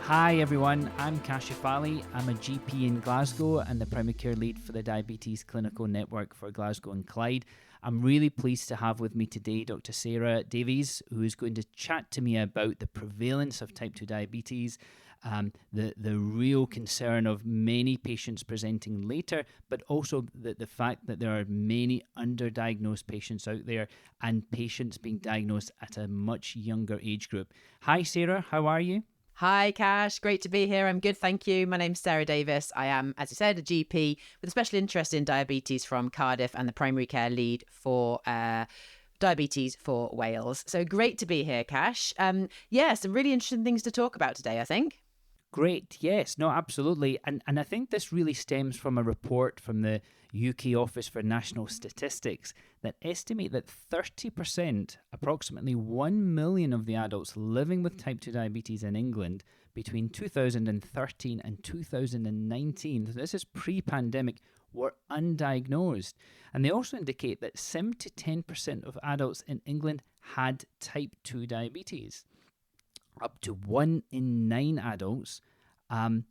Hi everyone, I'm Kashif Ali. I'm a GP in Glasgow and the primary care lead for the Diabetes Clinical Network for Glasgow and Clyde. I'm really pleased to have with me today Dr Sarah Davies, who is going to chat to me about the prevalence of type 2 diabetes, the real concern of many patients presenting later, but also the fact that there are many underdiagnosed patients out there and patients being diagnosed at a much younger age group. Hi Sarah, how are you? Hi, Cash. Great to be here. I'm good, thank you. My name's Sarah Davies. I am, as you said, a GP with a special interest in diabetes from Cardiff and the primary care lead for diabetes for Wales. So great to be here, Cash. Some really interesting things to talk about today, I think. Great. Yes. No, absolutely. And I think this really stems from a report from the UK Office for National Statistics that estimate that 30%, approximately 1 million of the adults living with type 2 diabetes in England between 2013 and 2019, so this is pre-pandemic, were undiagnosed. And they also indicate that 7 to 10% of adults in England had type 2 diabetes. Up to 1 in 9 adults,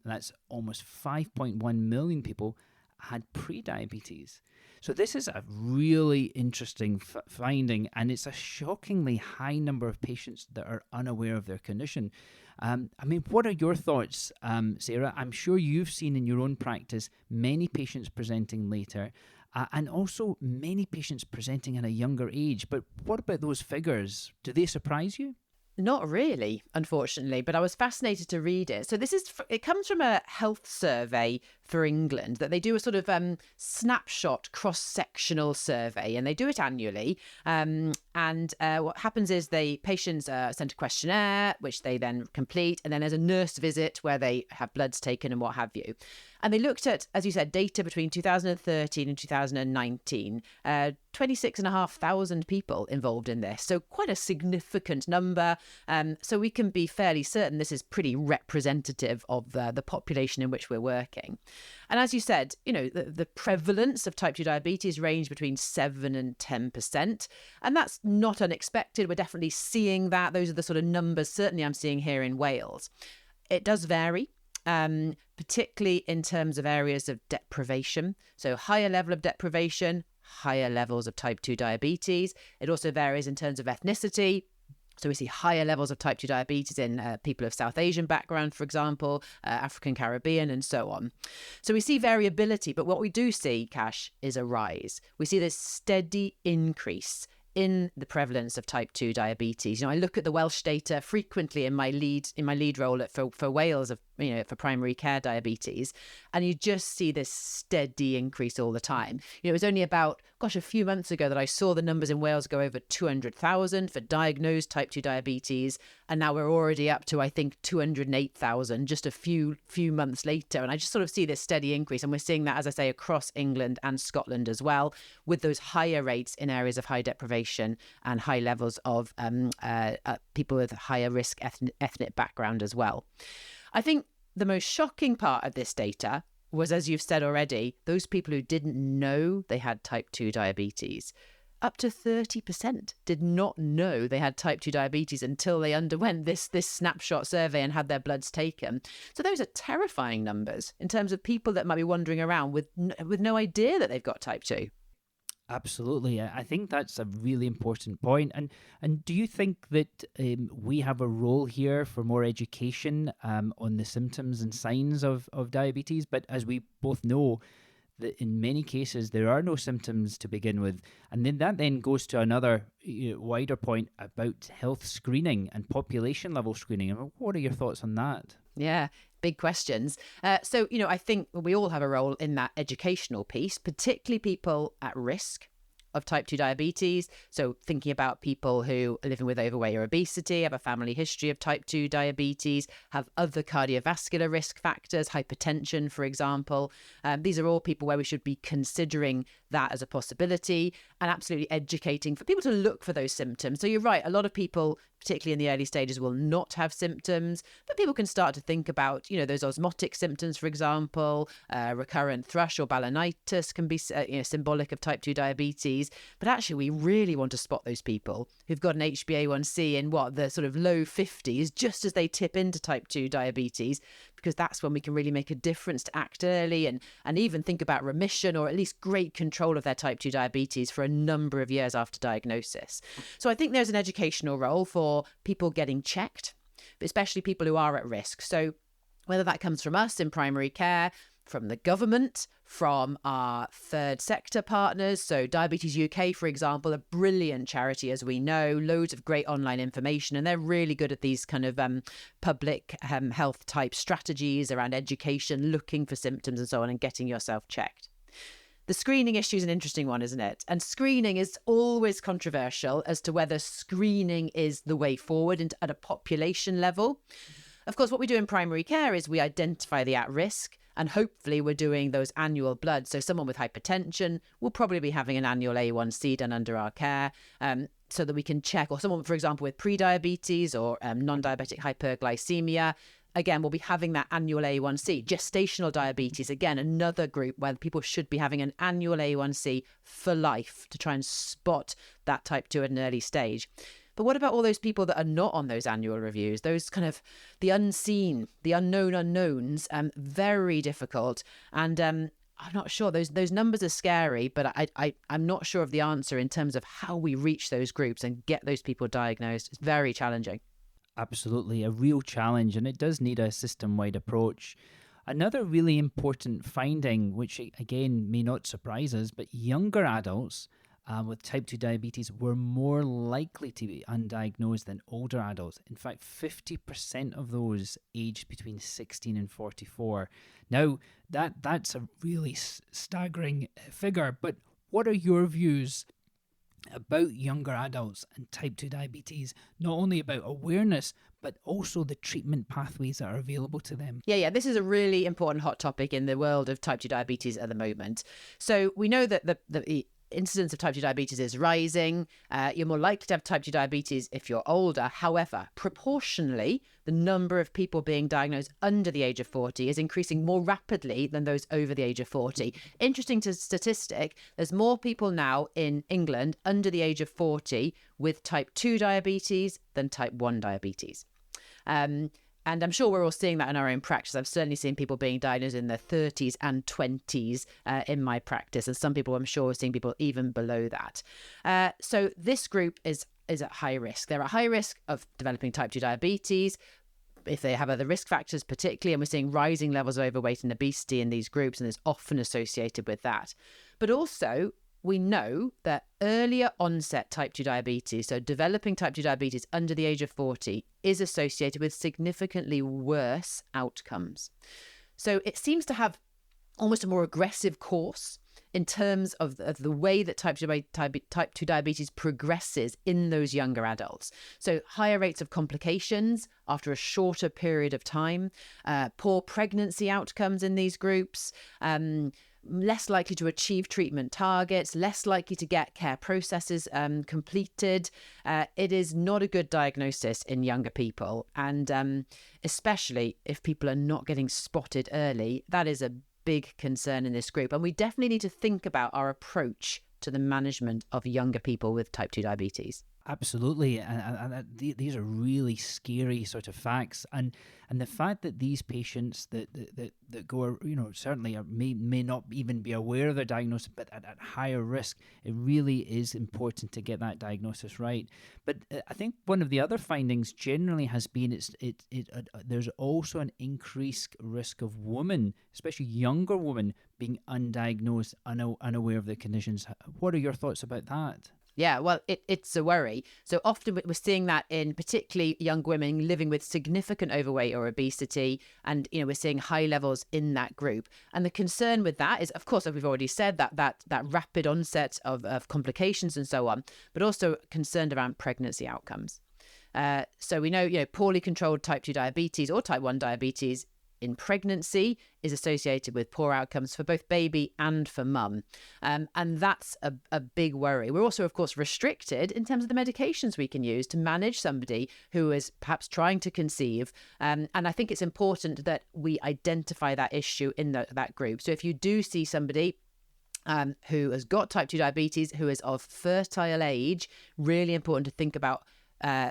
that's almost 5.1 million people, had pre-diabetes. So this is a really interesting finding, and it's a shockingly high number of patients that are unaware of their condition. What are your thoughts, Sarah? I'm sure you've seen in your own practice many patients presenting later, and also many patients presenting at a younger age. But what about those figures? Do they surprise you? Not really, unfortunately, but I was fascinated to read it. So it comes from a health survey for England that they do a sort of snapshot cross-sectional survey, and they do it annually. What happens is patients are sent a questionnaire, which they then complete, and then there's a nurse visit where they have bloods taken and what have you. And they looked at, as you said, data between 2013 and 2019, 26,500 people involved in this. So quite a significant number. So we can be fairly certain this is pretty representative of the population in which we're working. And as you said, the prevalence of type 2 diabetes range between 7 and 10%. And that's not unexpected. We're definitely seeing that. Those are the sort of numbers certainly I'm seeing here in Wales. It does vary. Particularly in terms of areas of deprivation. So higher level of deprivation, higher levels of type 2 diabetes. It also varies in terms of ethnicity. So we see higher levels of type 2 diabetes in people of South Asian background, for example, African Caribbean, and so on. So we see variability, but what we do see, Cash, is a rise. We see this steady increase in the prevalence of type 2 diabetes. I look at the Welsh data frequently in my lead role for Wales for primary care diabetes, and you just see this steady increase all the time. It was only about a few months ago that I saw the numbers in Wales go over 200,000 for diagnosed type 2 diabetes, and now we're already up to, I think, 208,000 just a few months later. And I just sort of see this steady increase, and we're seeing that, as I say, across England and Scotland as well, with those higher rates in areas of high deprivation and high levels of people with higher risk ethnic background as well. I think the most shocking part of this data was, as you've said already, those people who didn't know they had type 2 diabetes. Up to 30% did not know they had type 2 diabetes until they underwent this snapshot survey and had their bloods taken. So those are terrifying numbers in terms of people that might be wandering around with no idea that they've got type 2. Absolutely. I think that's a really important point. And do you think that we have a role here for more education on the symptoms and signs of diabetes? But as we both know, that in many cases there are no symptoms to begin with. And then that goes to another wider point about health screening and population level screening. What are your thoughts on that? Yeah, big questions. I think we all have a role in that educational piece, particularly people at risk of type 2 diabetes. So thinking about people who are living with overweight or obesity, have a family history of type 2 diabetes, have other cardiovascular risk factors, hypertension, for example. These are all people where we should be considering that as a possibility and absolutely educating for people to look for those symptoms. So you're right, a lot of people, particularly in the early stages, will not have symptoms, but people can start to think about, those osmotic symptoms, for example. Recurrent thrush or balanitis can be symbolic of type 2 diabetes. diabetes, but actually we really want to spot those people who've got an HbA1c in the sort of low 50s, just as they tip into type 2 diabetes, because that's when we can really make a difference to act early and even think about remission or at least great control of their type 2 diabetes for a number of years after diagnosis. So I think there's an educational role for people getting checked, but especially people who are at risk. So whether that comes from us in primary care, from the government, from our third sector partners. So Diabetes UK, for example, a brilliant charity, as we know, loads of great online information, and they're really good at these kind of public health type strategies around education, looking for symptoms and so on, and getting yourself checked. The screening issue is an interesting one, isn't it? And screening is always controversial as to whether screening is the way forward at a population level. Of course, what we do in primary care is we identify the at-risk, and hopefully we're doing those annual bloods. So someone with hypertension will probably be having an annual A1C done under our care, so that we can check, or someone, for example, with pre-diabetes or non-diabetic hyperglycemia, again, we'll be having that annual A1C. Gestational diabetes, again, another group where people should be having an annual A1C for life to try and spot that type 2 at an early stage. But what about all those people that are not on those annual reviews? Those kind of the unseen, the unknown unknowns, very difficult. And I'm not sure. Those numbers are scary, but I'm not sure of the answer in terms of how we reach those groups and get those people diagnosed. It's very challenging. Absolutely, a real challenge, and it does need a system-wide approach. Another really important finding, which again may not surprise us, but younger adults with type 2 diabetes were more likely to be undiagnosed than older adults. In fact, 50% of those aged between 16 and 44. Now, that's a really staggering figure, but what are your views about younger adults and type 2 diabetes, not only about awareness, but also the treatment pathways that are available to them? Yeah, this is a really important hot topic in the world of type 2 diabetes at the moment. So we know that the incidence of type 2 diabetes is rising. You're more likely to have type 2 diabetes if you're older. However, proportionally, the number of people being diagnosed under the age of 40 is increasing more rapidly than those over the age of 40. Interesting statistic, there's more people now in England under the age of 40 with type 2 diabetes than type 1 diabetes. And I'm sure we're all seeing that in our own practice. I've certainly seen people being diagnosed in their 30s and 20s in my practice. And some people, I'm sure, are seeing people even below that. So this group is at high risk. They're at high risk of developing type 2 diabetes if they have other risk factors particularly. And we're seeing rising levels of overweight and obesity in these groups, and it's often associated with that. But also, we know that earlier onset type 2 diabetes, so developing type 2 diabetes under the age of 40, is associated with significantly worse outcomes. So it seems to have almost a more aggressive course in terms of the way that type 2 diabetes progresses in those younger adults. So higher rates of complications after a shorter period of time, poor pregnancy outcomes in these groups, less likely to achieve treatment targets, less likely to get care processes completed. It is not a good diagnosis in younger people. And especially if people are not getting spotted early, that is a big concern in this group. And we definitely need to think about our approach to the management of younger people with type 2 diabetes. Absolutely, and these are really scary sort of facts, and the fact that these patients that go, certainly may not even be aware of their diagnosis, but at higher risk, it really is important to get that diagnosis right. But I think one of the other findings generally has been there's also an increased risk of women, especially younger women, being undiagnosed, unaware of the conditions. What are your thoughts about that? Yeah, well, it's a worry. So often we're seeing that in particularly young women living with significant overweight or obesity. And, we're seeing high levels in that group. And the concern with that is, of course, as we've already said, that rapid onset of complications and so on, but also concerned around pregnancy outcomes. So we know, poorly controlled type 2 diabetes or type 1 diabetes in pregnancy is associated with poor outcomes for both baby and for mum. And that's a big worry. We're also, of course, restricted in terms of the medications we can use to manage somebody who is perhaps trying to conceive. And I think it's important that we identify that issue in that group. So if you do see somebody who has got type 2 diabetes, who is of fertile age, really important to think about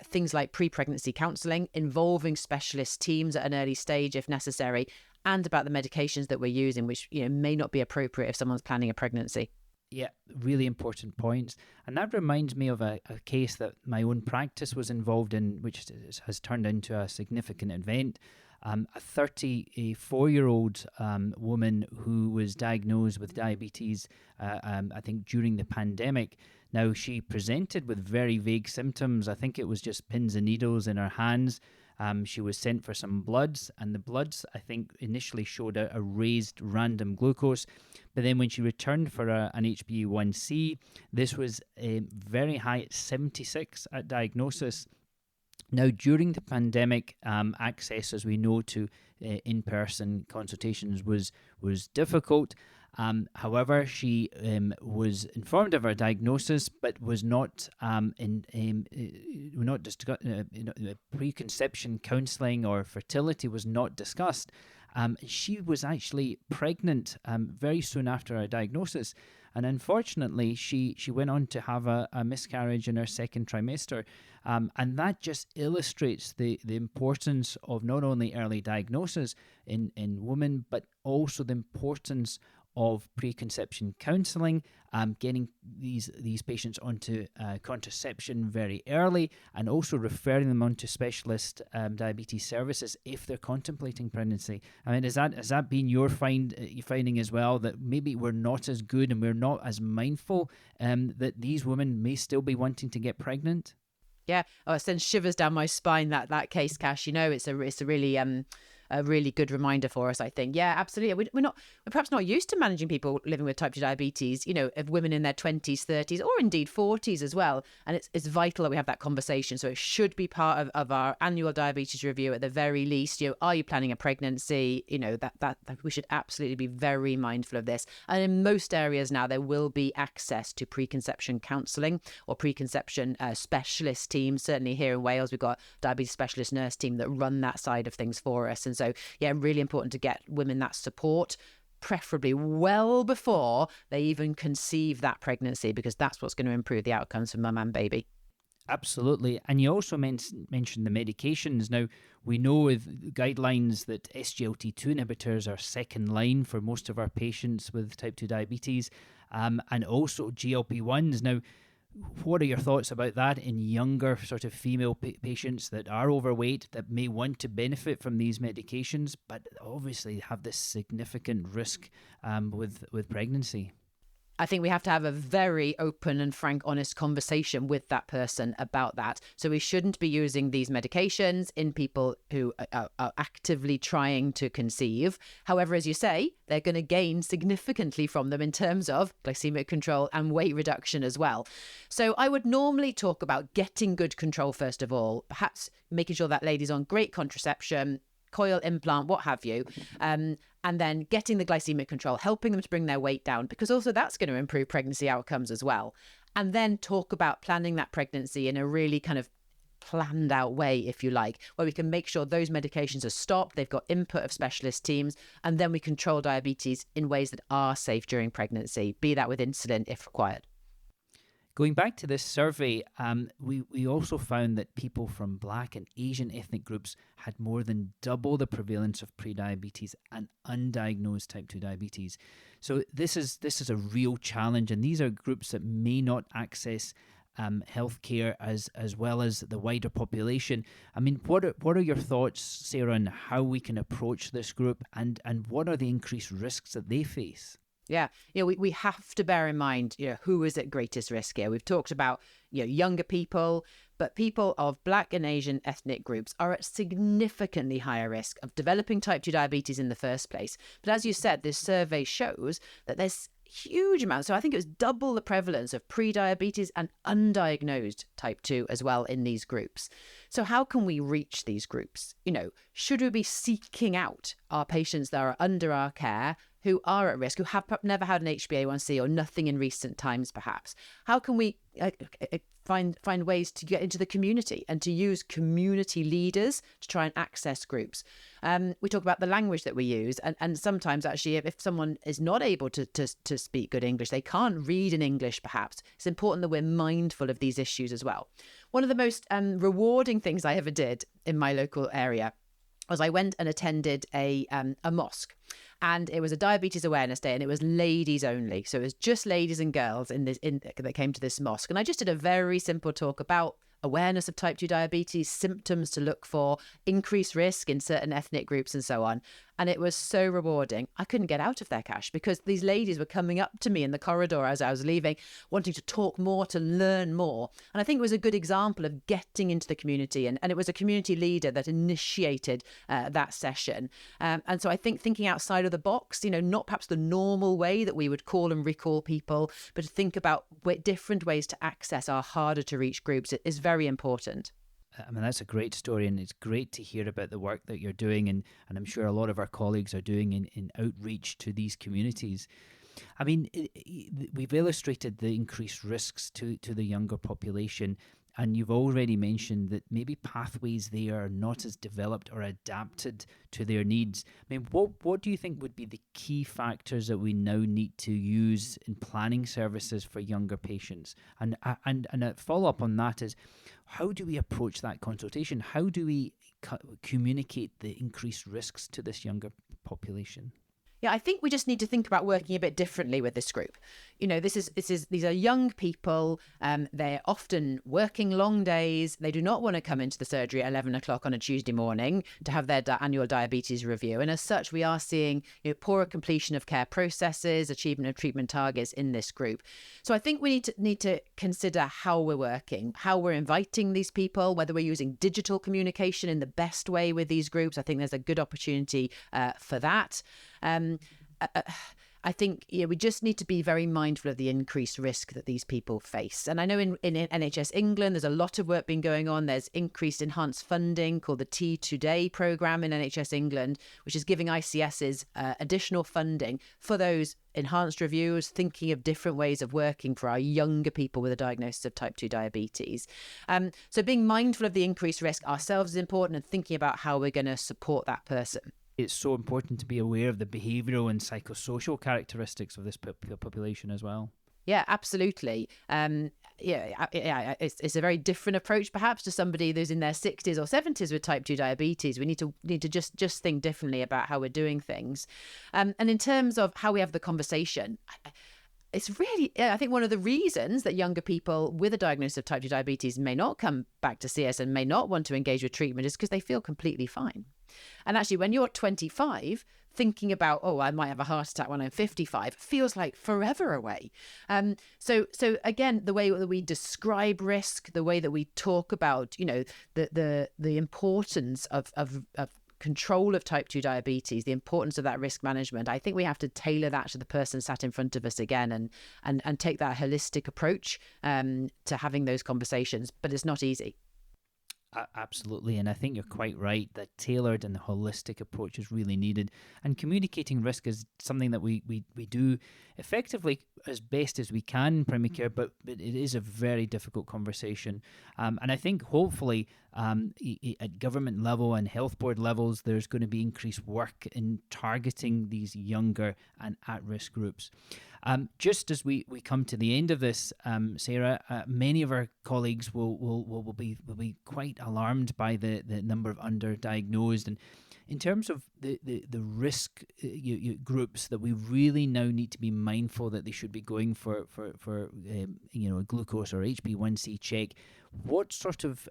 things like pre-pregnancy counselling, involving specialist teams at an early stage if necessary, and about the medications that we're using, which may not be appropriate if someone's planning a pregnancy. Yeah, really important points. And that reminds me of a case that my own practice was involved in, which has turned into a significant event. A 34-year-old woman who was diagnosed with diabetes, I think, during the pandemic. Now, she presented with very vague symptoms. I think it was just pins and needles in her hands. She was sent for some bloods, and the bloods, I think, initially showed a raised random glucose. But then when she returned for an HbA1c, this was very high at 76 at diagnosis. Now, during the pandemic, access, as we know, to in-person consultations was difficult. However, she was informed of her diagnosis, but was not preconception counselling or fertility was not discussed. She was actually pregnant very soon after her diagnosis. And unfortunately, she went on to have a miscarriage in her second trimester. And that just illustrates the importance of not only early diagnosis in women, but also the importance of preconception counselling, getting these patients onto contraception very early, and also referring them onto specialist diabetes services if they're contemplating pregnancy. I mean, has that been your finding as well, that maybe we're not as good and we're not as mindful that these women may still be wanting to get pregnant? Yeah, it sends shivers down my spine, that case, Cash. It's a really a really good reminder for us, I think. Yeah, absolutely. We're perhaps not used to managing people living with type 2 diabetes, of women in their 20s, 30s, or indeed 40s as well. And it's vital that we have that conversation. So it should be part of our annual diabetes review at the very least. Are you planning a pregnancy? That we should absolutely be very mindful of this. And in most areas now, there will be access to preconception counselling or preconception specialist teams. Certainly here in Wales, we've got a diabetes specialist nurse team that run that side of things for us. And so, yeah, really important to get women that support, preferably well before they even conceive that pregnancy, because that's what's going to improve the outcomes for mum and baby. Absolutely. And you also mentioned the medications. Now, we know with guidelines that SGLT2 inhibitors are second line for most of our patients with type 2 diabetes, and also GLP-1s. Now, what are your thoughts about that in younger sort of female patients that are overweight, that may want to benefit from these medications, but obviously have this significant risk with pregnancy? I think we have to have a very open and frank, honest conversation with that person about that. So we shouldn't be using these medications in people who are actively trying to conceive. However, as you say, they're going to gain significantly from them in terms of glycemic control and weight reduction as well. So I would normally talk about getting good control first of all, perhaps making sure that lady's on great contraception, coil implant, what have you, and then getting the glycemic control, helping them to bring their weight down, because also that's going to improve pregnancy outcomes as well. And then talk about planning that pregnancy in a really kind of planned out way, if you like, where we can make sure those medications are stopped, they've got input of specialist teams, and then we control diabetes in ways that are safe during pregnancy, be that with insulin if required. Going back to this survey, we also found that people from Black and Asian ethnic groups had more than double the prevalence of prediabetes and undiagnosed type 2 diabetes. So this is a real challenge, and these are groups that may not access healthcare as well as the wider population. I mean, what are your thoughts, Sarah, on how we can approach this group, and what are the increased risks that they face? Yeah, we have to bear in mind, who is at greatest risk here. We've talked about, younger people, but people of Black and Asian ethnic groups are at significantly higher risk of developing type 2 diabetes in the first place. But as you said, this survey shows that there's huge amounts. So I think it was double the prevalence of pre-diabetes and undiagnosed type 2 as well in these groups. So how can we reach these groups? Should we be seeking out our patients that are under our care, who are at risk, who have never had an HbA1c or nothing in recent times, perhaps? How can we find ways to get into the community and to use community leaders to try and access groups? We talk about the language that we use, and sometimes actually if someone is not able to speak good English, they can't read in English perhaps, it's important that we're mindful of these issues as well. One of the most rewarding things I ever did in my local area was I went and attended a mosque, and it was a diabetes awareness day, and it was ladies only. So it was just ladies and girls that came to this mosque. And I just did a very simple talk about awareness of type 2 diabetes, symptoms to look for, increased risk in certain ethnic groups and so on. And it was so rewarding. I couldn't get out of there, Cash, because these ladies were coming up to me in the corridor as I was leaving, wanting to talk more, to learn more. And I think it was a good example of getting into the community. And it was a community leader that initiated that session. And so I think thinking outside of the box, not perhaps the normal way that we would call and recall people, but to think about different ways to access our harder to reach groups is very important. I mean, that's a great story, and it's great to hear about the work that you're doing, and I'm sure a lot of our colleagues are doing in outreach to these communities. I mean, we've illustrated the increased risks to the younger population, and you've already mentioned that maybe pathways there are not as developed or adapted to their needs. I mean, what do you think would be the key factors that we now need to use in planning services for younger patients? And a follow-up on that is, how do we approach that consultation? How do we communicate the increased risks to this younger population? Yeah, I think we just need to think about working a bit differently with this group. These are young people. They're often working long days. They do not want to come into the surgery at 11 o'clock on a Tuesday morning to have their annual diabetes review. And as such, we are seeing poorer completion of care processes, achievement of treatment targets in this group. So I think we need to consider how we're working, how we're inviting these people, whether we're using digital communication in the best way with these groups. I think there's a good opportunity for that. I think we just need to be very mindful of the increased risk that these people face. And I know in NHS England, there's a lot of work been going on. There's increased enhanced funding called the T Today programme in NHS England, which is giving ICSs additional funding for those enhanced reviews, thinking of different ways of working for our younger people with a diagnosis of type 2 diabetes. So being mindful of the increased risk ourselves is important, and thinking about how we're going to support that person. It's so important to be aware of the behavioural and psychosocial characteristics of this population as well. Yeah, absolutely. It's a very different approach perhaps to somebody who's in their 60s or 70s with type 2 diabetes. We need to just think differently about how we're doing things. And in terms of how we have the conversation, it's really, I think, one of the reasons that younger people with a diagnosis of type 2 diabetes may not come back to see us and may not want to engage with treatment is because they feel completely fine. And actually, when you're 25, thinking about, I might have a heart attack when I'm 55, feels like forever away. So again, the way that we describe risk, the way that we talk about, the importance of control of type 2 diabetes, the importance of that risk management, I think we have to tailor that to the person sat in front of us again and take that holistic approach to having those conversations. But it's not easy. Absolutely, and I think you're quite right that tailored and holistic approach is really needed, and communicating risk is something that we do effectively as best as we can in primary care, but it is a very difficult conversation, and I think hopefully at government level and health board levels there's going to be increased work in targeting these younger and at-risk groups. Just as we come to the end of this, Sarah, many of our colleagues will be quite alarmed by the number of underdiagnosed, and in terms of the risk groups that we really now need to be mindful that they should be going for a glucose or HbA1c check. What sort of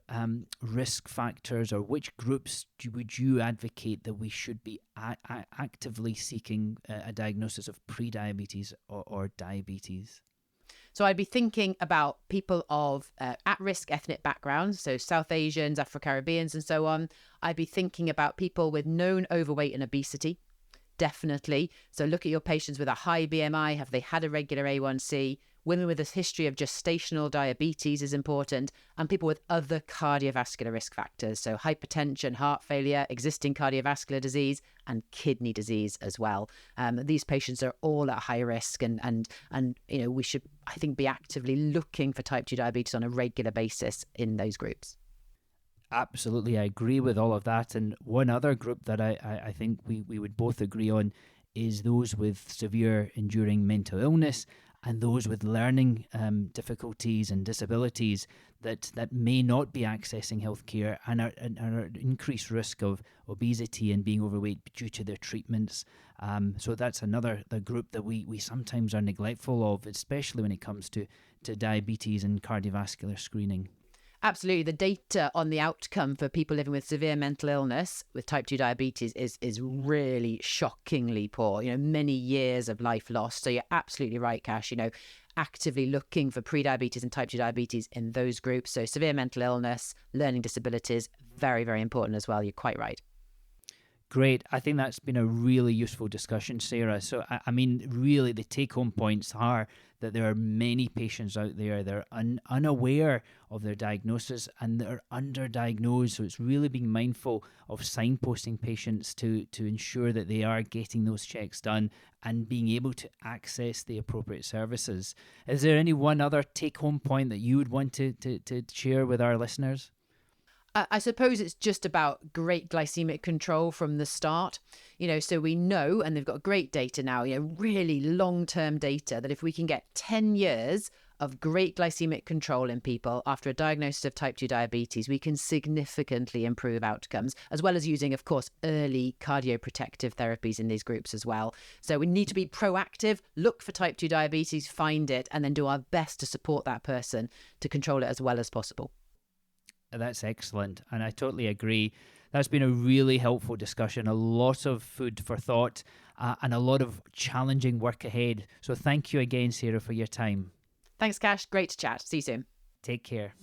risk factors or which groups would you advocate that we should be actively seeking a diagnosis of pre-diabetes or diabetes? So I'd be thinking about people of at-risk ethnic backgrounds, so South Asians, Afro-Caribbeans and so on. I'd be thinking about people with known overweight and obesity, definitely. So look at your patients with a high BMI. Have they had a regular A1C? women with a history of gestational diabetes is important, and people with other cardiovascular risk factors, so hypertension, heart failure, existing cardiovascular disease, and kidney disease as well. These patients are all at high risk, and we should, I think, be actively looking for type 2 diabetes on a regular basis in those groups. Absolutely, I agree with all of that. And one other group that I think we would both agree on is those with severe enduring mental illness and those with learning difficulties and disabilities that may not be accessing healthcare and are at increased risk of obesity and being overweight due to their treatments. So that's the group that we sometimes are neglectful of, especially when it comes to diabetes and cardiovascular screening. Absolutely. The data on the outcome for people living with severe mental illness with type 2 diabetes is really shockingly poor. Many years of life lost. So you're absolutely right, Cash. Actively looking for pre-diabetes and type 2 diabetes in those groups. So severe mental illness, learning disabilities, very, very important as well. You're quite right. Great. I think that's been a really useful discussion, Sarah. So, I mean, really the take-home points are that there are many patients out there that are unaware of their diagnosis and that are underdiagnosed. So it's really being mindful of signposting patients to ensure that they are getting those checks done and being able to access the appropriate services. Is there any one other take-home point that you would want to share with our listeners? I suppose it's just about great glycemic control from the start. So we know, and they've got great data now, really long-term data, that if we can get 10 years of great glycemic control in people after a diagnosis of type 2 diabetes, we can significantly improve outcomes, as well as using, of course, early cardioprotective therapies in these groups as well. So we need to be proactive, look for type 2 diabetes, find it, and then do our best to support that person to control it as well as possible. That's excellent. And I totally agree. That's been a really helpful discussion, a lot of food for thought and a lot of challenging work ahead. So thank you again, Sarah, for your time. Thanks, Cash. Great to chat. See you soon. Take care.